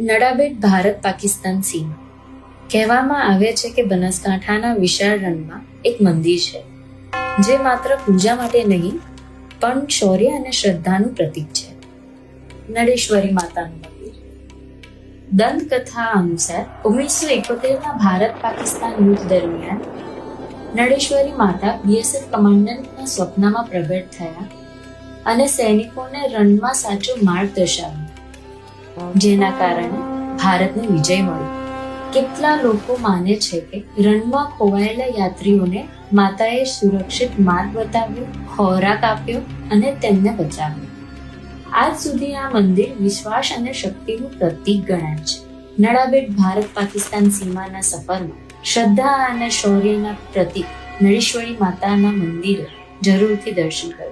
નડાબેટ ભારત પાકિસ્તાન સીમા. કહેવામાં આવે છે કે બનાસકાંઠાના વિશાળ રણમાં એક મંદિર છે જે માત્ર પૂજા માટે નહીં પણ શૌર્ય અને શ્રદ્ધાનું પ્રતીક છે. નડેશ્વરી માતાનું મંદિર. દંતકથા અનુસાર 1971ના ભારત પાકિસ્તાન યુદ્ધ દરમિયાન નડેશ્વરી માતા બીએસએફ કમાન્ડન્ટના સ્વપ્નમાં પ્રગટ થયા અને સૈનિકોને રણમાં સાચો માર્ગ દર્શાવ્યો, જેના કારણે ભારતને વિજય મળ્યો. કેટલા લોકો માને છે કે રણમાં ખોવાયેલા યાત્રીઓને માતાએ સુરક્ષિત માર્ગ બતાવ્યો, ખોરાક આપ્યો અને તેમને બચાવ્યો. આજ સુધી આ મંદિર વિશ્વાસ અને શક્તિનું પ્રતીક ગણાય છે. નડાબેટ ભારત પાકિસ્તાન સીમાના સફરમાં શ્રદ્ધા અને શૌર્યના પ્રતીક નડેશ્વરી માતાના મંદિરે જરૂરથી દર્શન કરો.